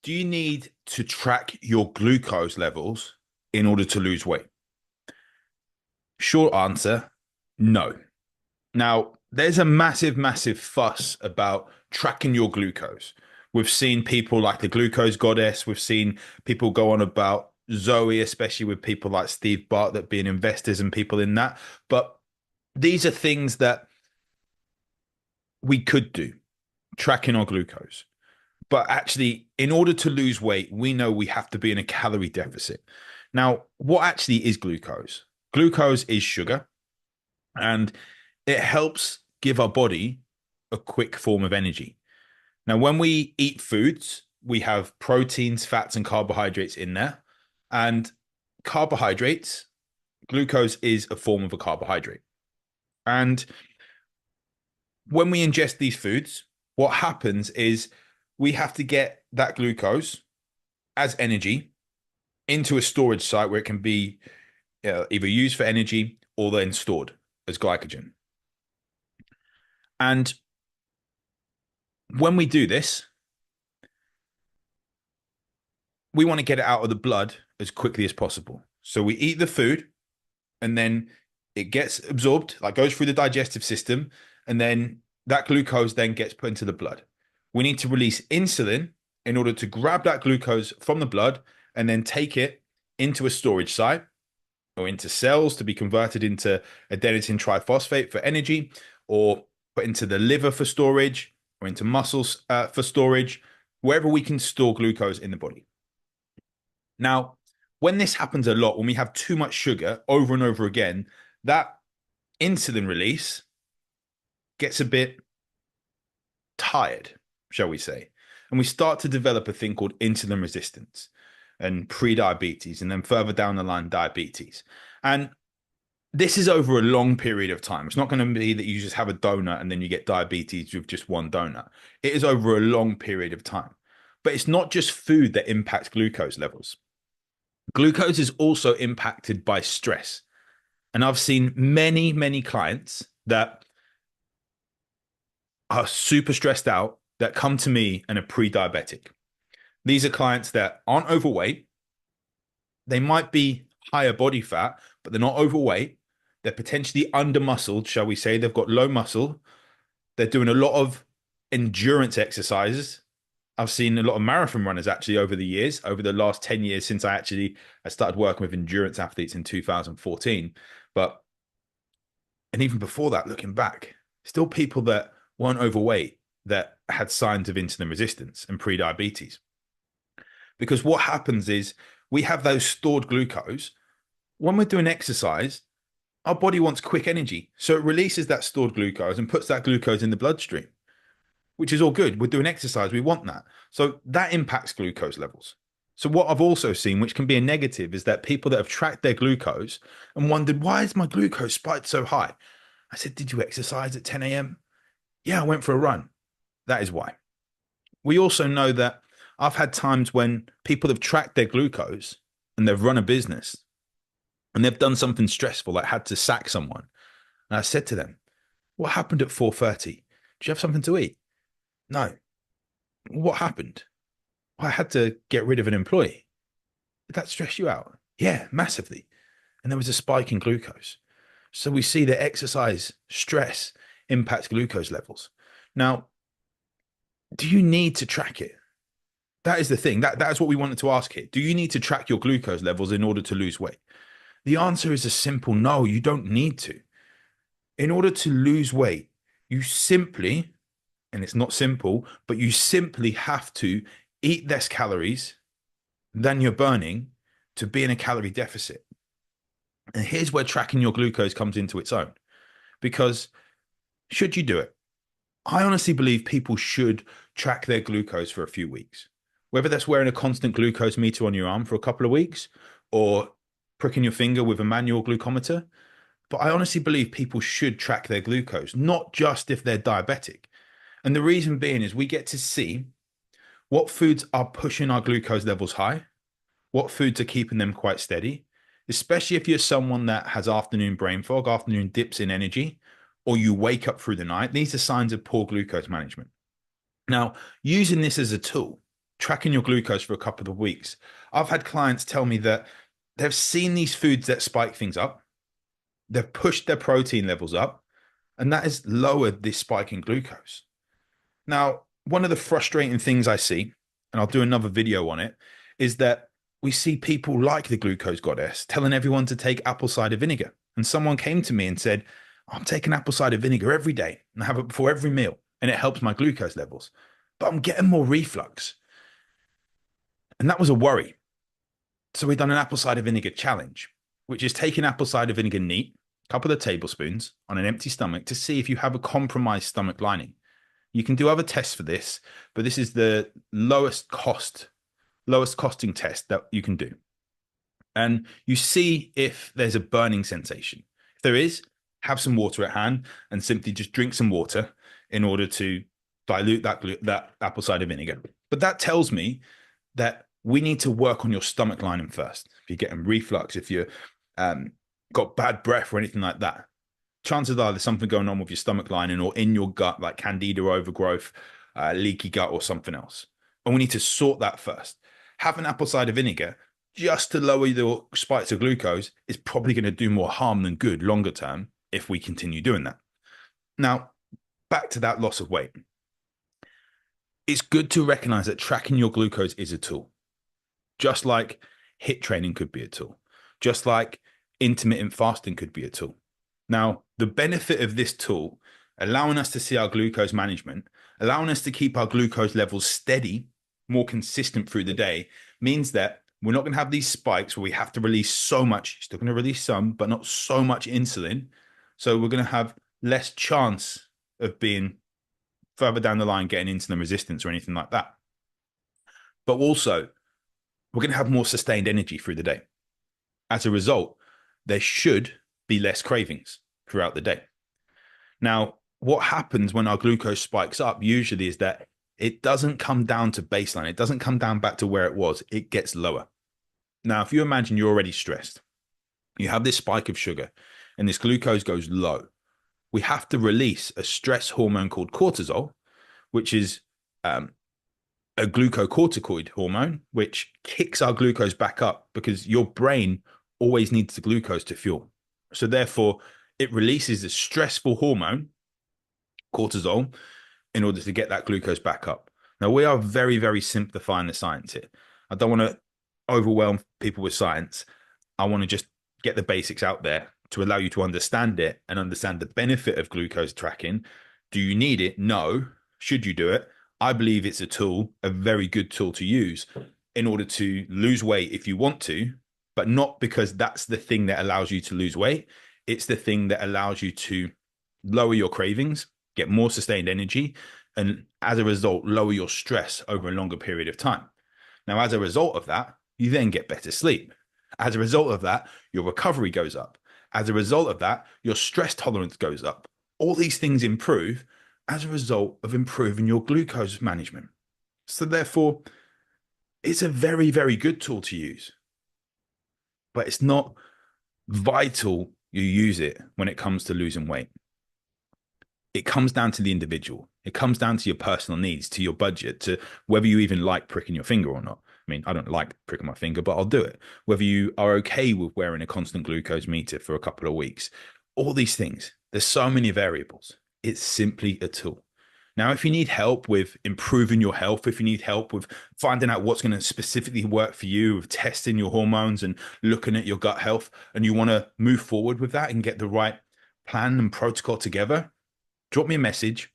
Do you need to track your glucose levels in order to lose weight? Short answer, no. Now, there's a massive, massive fuss about tracking your glucose. We've seen people like the glucose goddess. We've seen people go on about Zoe, especially with people like Steve Bartlett being investors and people in that. But these are things that we could do, tracking our glucose. But actually, in order to lose weight, we know we have to be in a calorie deficit. Now, what actually is glucose? Glucose is sugar, and it helps give our body a quick form of energy. Now, when we eat foods, we have proteins, fats, and carbohydrates in there. And carbohydrates, glucose is a form of a carbohydrate. And when we ingest these foods, what happens is we have to get that glucose as energy into a storage site where it can be either used for energy or then stored as glycogen. And when we do this, we want to get it out of the blood as quickly as possible. So we eat the food and then it gets absorbed, like goes through the digestive system, and then that glucose then gets put into the blood. We need to release insulin in order to grab that glucose from the blood and then take it into a storage site or into cells to be converted into adenosine triphosphate for energy, or put into the liver for storage, or into muscles for storage, wherever we can store glucose in the body. Now, when this happens a lot, when we have too much sugar over and over again, that insulin release gets a bit tired, shall we say. And we start to develop a thing called insulin resistance and pre-diabetes, and then further down the line, diabetes. And this is over a long period of time. It's not going to be that you just have a donut and then you get diabetes with just one donut. It is over a long period of time. But it's not just food that impacts glucose levels. Glucose is also impacted by stress. And I've seen many, many clients that are super stressed out that come to me and are pre-diabetic. These are clients that aren't overweight. They might be higher body fat, but they're not overweight. They're potentially under muscled, shall we say. They've got low muscle. They're doing a lot of endurance exercises. I've seen a lot of marathon runners actually over the years, over the last 10 years since I started working with endurance athletes in 2014. But, and even before that, looking back, still people that weren't overweight that had signs of insulin resistance and pre-diabetes. Because what happens is we have those stored glucose. When we're doing exercise, our body wants quick energy. So it releases that stored glucose and puts that glucose in the bloodstream, which is all good. We're doing exercise. We want that. So that impacts glucose levels. So what I've also seen, which can be a negative, is that people that have tracked their glucose and wondered, why is my glucose spiked so high? I said, did you exercise at 10 a.m.? Yeah, I went for a run. That is why. We also know that I've had times when people have tracked their glucose and they've run a business and they've done something stressful, like had to sack someone. And I said to them, what happened at 4:30? Did you have something to eat? No. What happened? I had to get rid of an employee. Did that stress you out? Yeah, massively. And there was a spike in glucose. So we see that exercise stress impacts glucose levels. Now, do you need to track it? That is the thing. That's what we wanted to ask here. Do you need to track your glucose levels in order to lose weight? The answer is a simple no, you don't need to. In order to lose weight, you simply, and it's not simple, but you simply have to eat less calories than you're burning to be in a calorie deficit. And here's where tracking your glucose comes into its own. Because should you do it? I honestly believe people should track their glucose for a few weeks. Whether that's wearing a constant glucose meter on your arm for a couple of weeks or pricking your finger with a manual glucometer. But I honestly believe people should track their glucose, not just if they're diabetic. And the reason being is we get to see what foods are pushing our glucose levels high, what foods are keeping them quite steady, especially if you're someone that has afternoon brain fog, afternoon dips in energy, or you wake up through the night. These are signs of poor glucose management. Now, using this as a tool, tracking your glucose for a couple of weeks. I've had clients tell me that they've seen these foods that spike things up, they've pushed their protein levels up, and that has lowered this spike in glucose. Now, one of the frustrating things I see, and I'll do another video on it, is that we see people like the glucose goddess telling everyone to take apple cider vinegar. And someone came to me and said, I'm taking apple cider vinegar every day and I have it before every meal, and it helps my glucose levels, but I'm getting more reflux. And that was a worry. So we've done an apple cider vinegar challenge, which is taking apple cider vinegar neat, a couple of tablespoons on an empty stomach to see if you have a compromised stomach lining. You can do other tests for this, but this is the lowest costing test that you can do. And you see if there's a burning sensation. If there is, have some water at hand and simply just drink some water in order to dilute that apple cider vinegar. But that tells me that we need to work on your stomach lining first. If you're getting reflux, if you've got bad breath or anything like that, chances are there's something going on with your stomach lining or in your gut, like candida overgrowth, leaky gut, or something else. And we need to sort that first. Having apple cider vinegar just to lower your spikes of glucose is probably going to do more harm than good longer term if we continue doing that. Now, back to that loss of weight. It's good to recognize that tracking your glucose is a tool. Just like HIIT training could be a tool. Just like intermittent fasting could be a tool. Now, the benefit of this tool, allowing us to see our glucose management, allowing us to keep our glucose levels steady, more consistent through the day, means that we're not going to have these spikes where we have to release so much. You're still going to release some, but not so much insulin. So we're going to have less chance of being further down the line getting insulin resistance or anything like that. But also, we're going to have more sustained energy through the day. As a result, there should be less cravings throughout the day. Now, what happens when our glucose spikes up usually is that it doesn't come down to baseline. It doesn't come down back to where it was. It gets lower. Now, if you imagine you're already stressed, you have this spike of sugar and this glucose goes low, we have to release a stress hormone called cortisol, which is a glucocorticoid hormone, which kicks our glucose back up because your brain always needs the glucose to fuel. So therefore, it releases a stressful hormone, cortisol, in order to get that glucose back up. Now, we are very, very simplifying the science here. I don't want to overwhelm people with science. I want to just get the basics out there to allow you to understand it and understand the benefit of glucose tracking. Do you need it? No. Should you do it? I believe it's a tool, a very good tool to use in order to lose weight if you want to, but not because that's the thing that allows you to lose weight. It's the thing that allows you to lower your cravings, get more sustained energy, and as a result, lower your stress over a longer period of time. Now, as a result of that, you then get better sleep. As a result of that, your recovery goes up. As a result of that, your stress tolerance goes up. All these things improve as a result of improving your glucose management. So therefore, it's a very, very good tool to use, but it's not vital you use it when it comes to losing weight. It comes down to the individual. It comes down to your personal needs, to your budget, to whether you even like pricking your finger or not. I mean, I don't like pricking my finger, but I'll do it. Whether you are okay with wearing a constant glucose meter for a couple of weeks, all these things, there's so many variables. It's simply a tool. Now, if you need help with improving your health, if you need help with finding out what's going to specifically work for you, with testing your hormones and looking at your gut health, and you want to move forward with that and get the right plan and protocol together, drop me a message.